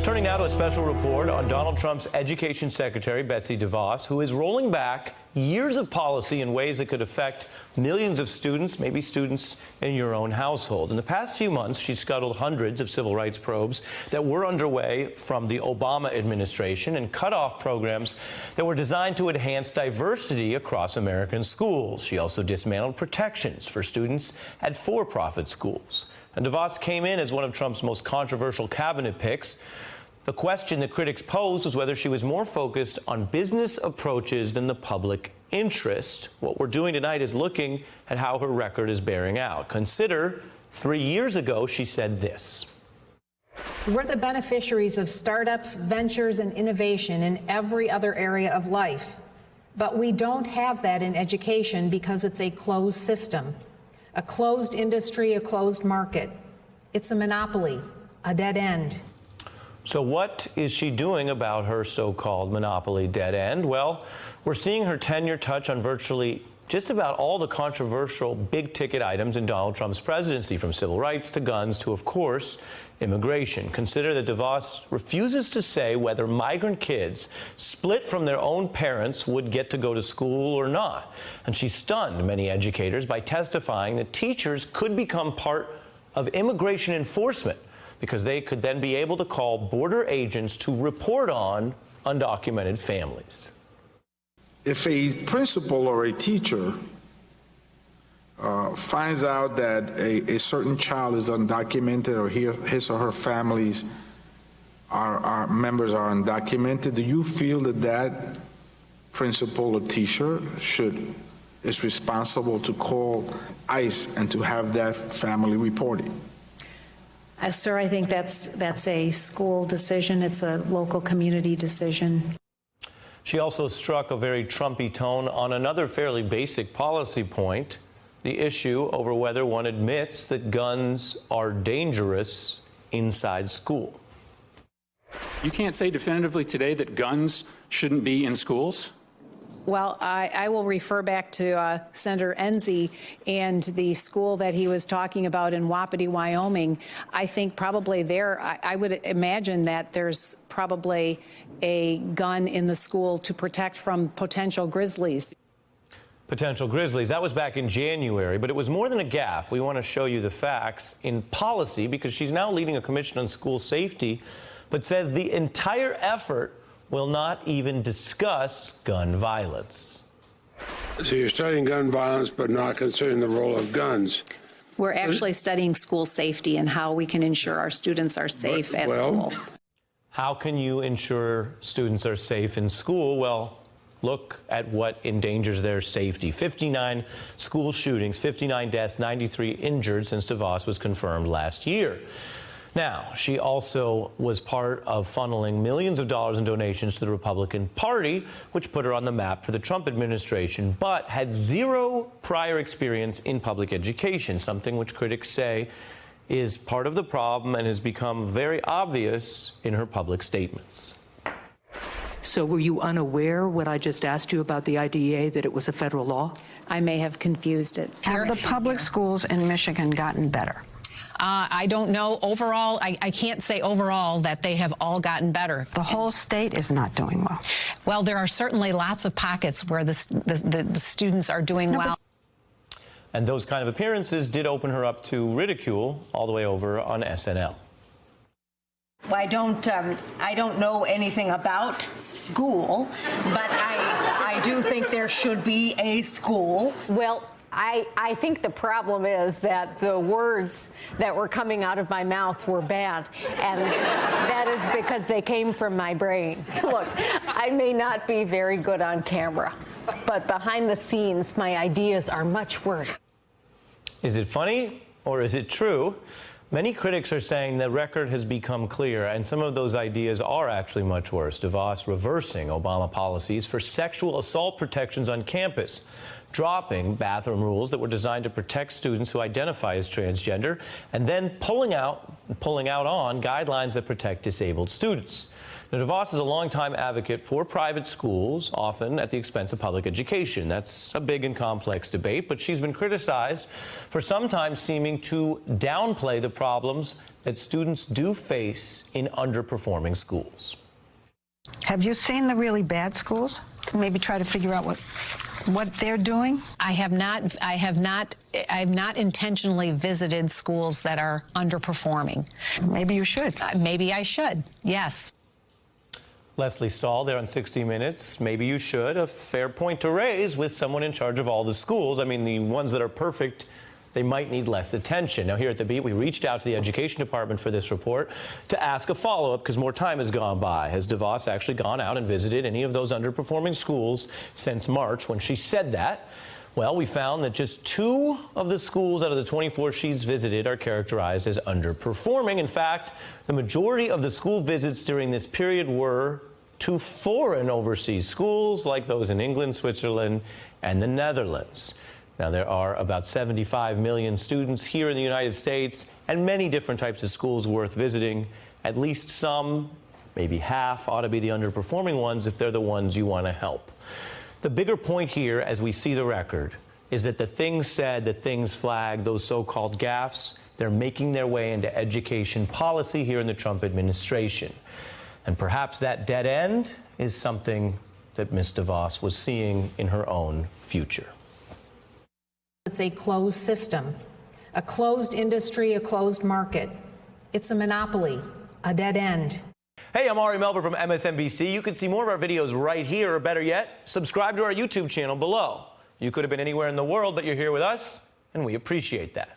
Turning now to a special report on Donald Trump's Education Secretary, Betsy DeVos, who is rolling back years of policy in ways that could affect millions of students, maybe students in your own household. In the past few months, she scuttled hundreds of civil rights probes that were underway from the Obama administration and cut off programs that were designed to enhance diversity across American schools. She also dismantled protections for students at for-profit schools. And DeVos came in as one of Trump's most controversial cabinet picks. The question that critics posed was whether she was more focused on business approaches than the public interest. What we're doing tonight is looking at how her record is bearing out. Consider 3 years ago, she said this. We're the beneficiaries of startups, ventures, and innovation in every other area of life. But we don't have that in education because it's a closed system, a closed industry, a closed market. It's a monopoly, a dead end. So what is she doing about her so-called monopoly dead end? Well, we're seeing her tenure touch on virtually just about all the controversial big-ticket items in Donald Trump's presidency, from civil rights to guns to, of course, immigration. Consider that DeVos refuses to say whether migrant kids split from their own parents would get to go to school or not. And she stunned many educators by testifying that teachers could become part of immigration enforcement, because they could then be able to call border agents to report on undocumented families. If a principal or a teacher finds out that a certain child is undocumented, or his or her family's members are undocumented, do you feel that that principal or teacher is responsible to call ICE and to have that family reported? Sir, I think that's a school decision. It's a local community decision. She also struck a very Trumpy tone on another fairly basic policy point, the issue over whether one admits that guns are dangerous inside school. You can't say definitively today that guns shouldn't be in schools? Well, I will refer back to Senator Enzi and the school that he was talking about in Wapiti, Wyoming. I think probably there, I would imagine that there's probably a gun in the school to protect from potential grizzlies. Potential grizzlies. That was back in January, but it was more than a gaffe. We want to show you the facts in policy, because she's now leading a commission on school safety, but says the entire effort will not even discuss gun violence. So you're studying gun violence, but not considering the role of guns. We're actually studying school safety and how we can ensure our students are safe at school. How can you ensure students are safe in school? Well, look at what endangers their safety. 59 school shootings, 59 deaths, 93 injured since DeVos was confirmed last year. Now, she also was part of funneling millions of dollars in donations to the Republican Party, which put her on the map for the Trump administration, but had zero prior experience in public education, something which critics say is part of the problem and has become very obvious in her public statements. So were you unaware when I just asked you about the IDEA that it was a federal law? I may have confused it. Have the public schools in Michigan gotten better? I don't know. Overall, I can't say overall that they have all gotten better. The whole state is not doing well. Well, there are certainly lots of pockets where the students are doing well. And those kind of appearances did open her up to ridicule all the way over on SNL. Well, I don't know anything about school, but I do think there should be a school. Well, I think the problem is that the words that were coming out of my mouth were bad, and that is because they came from my brain. Look, I may not be very good on camera, but behind the scenes, my ideas are much worse. Is it funny or is it true? Many critics are saying the record has become clear, and some of those ideas are actually much worse. DeVos reversing Obama policies for sexual assault protections on campus, dropping bathroom rules that were designed to protect students who identify as transgender, and then pulling out on guidelines that protect disabled students. Now, DeVos is a longtime advocate for private schools, often at the expense of public education. That's a big and complex debate, but she's been criticized for sometimes seeming to downplay the problems that students do face in underperforming schools. Have you seen the really bad schools? Maybe try to figure out what they're doing? I have not intentionally visited schools that are underperforming. Maybe you should. Maybe I should, yes. Leslie Stahl there on 60 Minutes. Maybe you should. A fair point to raise with someone in charge of all the schools. I mean, the ones that are perfect, they might need less attention. Now, here at The Beat, we reached out to the Education Department for this report to ask a follow-up because more time has gone by. Has DeVos actually gone out and visited any of those underperforming schools since March when she said that? Well, we found that just 2 of the schools out of the 24 she's visited are characterized as underperforming. In fact, the majority of the school visits during this period were to foreign overseas schools like those in England, Switzerland, and the Netherlands. Now, there are about 75 million students here in the United States and many different types of schools worth visiting. At least some, maybe half, ought to be the underperforming ones if they're the ones you want to help. The bigger point here, as we see the record, is that the things said, the things flagged, those so-called gaffes, they're making their way into education policy here in the Trump administration. And perhaps that dead end is something that Ms. DeVos was seeing in her own future. It's a closed system, a closed industry, a closed market. It's a monopoly, a dead end. Hey, I'm Ari Melber from MSNBC. You can see more of our videos right here, or better yet, subscribe to our YouTube channel below. You could have been anywhere in the world, but you're here with us, and we appreciate that.